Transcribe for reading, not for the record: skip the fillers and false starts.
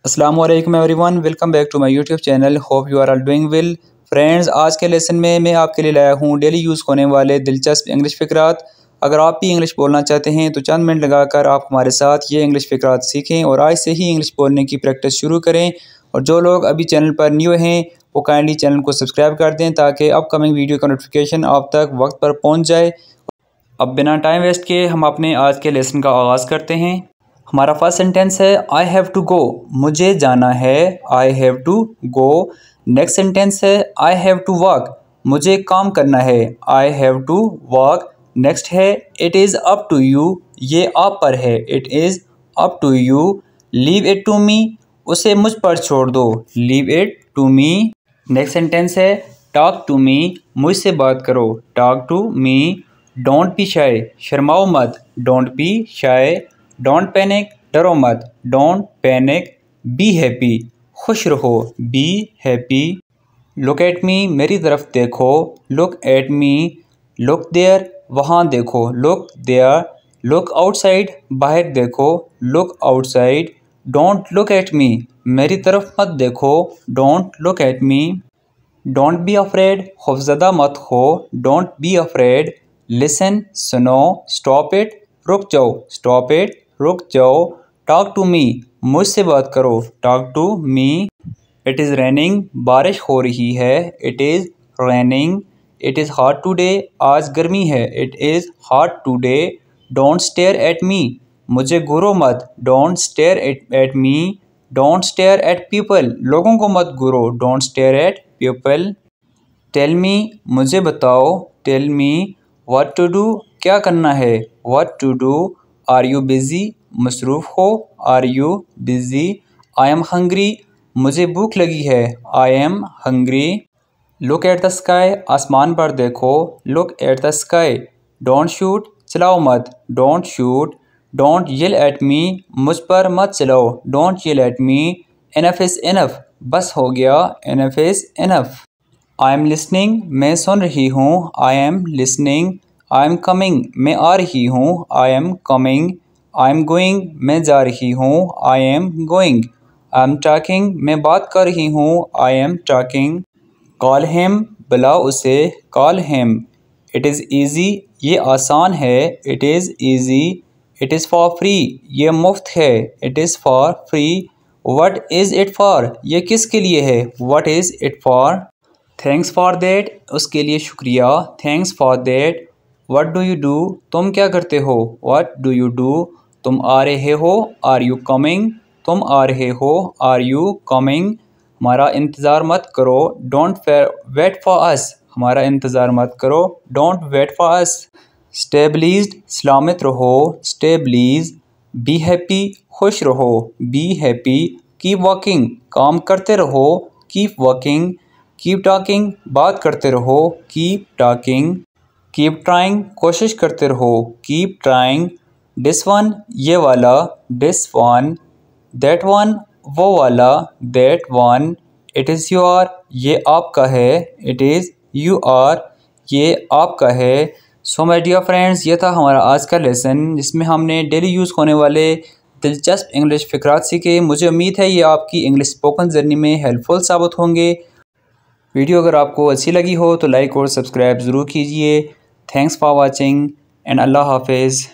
अस्सलामुअलैकुम everyone, welcome back to my YouTube channel. Hope you are all doing well. Friends, आज के lesson में मैं आपके लिए लाया हूँ डेली यूज़ होने वाले दिलचस्प इंग्लिश फ़िक्रात। अगर आप भी इंग्लिश बोलना चाहते हैं तो चंद मिनट लगाकर आप हमारे साथ ये इंग्लिश फ़िक्रात सीखें और आज से ही इंग्लिश बोलने की प्रैक्टिस शुरू करें। और जो लोग अभी चैनल पर न्यू हैं वो काइंडली चैनल को सब्सक्राइब कर दें ताकि अपकमिंग वीडियो का नोटिफिकेशन आप तक वक्त पर पहुँच जाए। अब बिना टाइम वेस्ट किए हम अपने आज के लेसन का आगाज़ करते हैं। हमारा फर्स्ट सेंटेंस है आई हैव टू गो, मुझे जाना है। I have to go. Next sentence है आई हैव टू वर्क, मुझे काम करना है। I have to work. Next है it is up to you, ये आप पर है। It is up to you. Leave it to me, उसे मुझ पर छोड़ दो। Leave it to me. Next sentence है टॉक टू मी, मुझसे बात करो। Talk to me. Don't be shy, शर्माओ मत। Don't be shy. Don't panic, डरो मत। Don't panic. बी हैप्पी, खुश रहो। Be happy. Look at me, मेरी तरफ देखो। Look at me. Look there, वहाँ देखो। Look there. लुक आउटसाइड, बाहर देखो। Look outside. Don't look at me, मेरी तरफ मत देखो। Don't look at me. Don't be afraid, खौफज़दा मत हो। Don't be afraid. लिसन, सुनो। स्टॉप इट, रुक जाओ। स्टॉप इट, रुक जाओ। टॉक टू मी, मुझसे बात करो। Talk to me. It is raining, बारिश हो रही है। It is raining. It is hot today, आज गर्मी है। It is hot today. Don't stare at me, मुझे घूरो मत। Don't stare at me. Don't stare at people, लोगों को मत घूरो। Don't stare at people. Tell me, मुझे बताओ। Tell me what to do, क्या करना है। What to do. Are you busy, मसरूफ़ हो। Are you busy. I am hungry, मुझे भूख लगी है। I am hungry. Look at the sky, आसमान पर देखो। Look at the sky. Don't shoot, चलाओ मत। Don't shoot. Don't yell at me, मुझ पर मत चलाओ। Don't yell at me. Enough is enough, बस हो गया। Enough is enough. I am listening, मैं सुन रही हूँ। I am listening. I am coming, मैं आ रही हूँ। I am coming. I am going, मैं जा रही हूँ। I am going. I am talking, मैं बात कर रही हूँ। I am talking. Call him, बुलाओ उसे। Call him. It is easy, ये आसान है। It is easy. It is for free, ये मुफ्त है। It is for free. What is it for, ये किसके लिए है। What is it for. Thanks for that, उसके लिए शुक्रिया। Thanks for that. What do you do, तुम क्या करते हो। What do you do. तुम आ रहे हो। आर यू कमिंग, तुम आ रहे हो। Are you coming. हमारा इंतज़ार मत करो। डोंट वेट फॉर अस, हमारा इंतज़ार मत करो। Don't wait for us. Stay blessed, सलामत रहो। स्टे ब्लीज। बी हैप्पी, खुश रहो। Be happy. कीप वर्किंग, काम करते रहो। Keep working. कीप टॉकिंग, बात करते रहो। Keep talking. कीप ट्राइंग, कोशिश करते रहो। Keep trying. दिस वन, ये वाला। This one. दैट वन, वो वाला। That one. It is your, ये आपका है। इट इज़ यू आर, ये आपका है। सो माय डियर फ्रेंड्स, ये था हमारा आज का लेसन जिसमें हमने डेली यूज़ होने वाले दिलचस्प इंग्लिश फ़िक्रात सीखे। मुझे उम्मीद है ये आपकी इंग्लिश स्पोकन जर्नी में हेल्पफुल साबित होंगे। वीडियो अगर आपको अच्छी लगी हो तो लाइक और सब्सक्राइब ज़रूर कीजिए। थैंक्स फॉर वाचिंग एंड अल्लाह हाफिज़।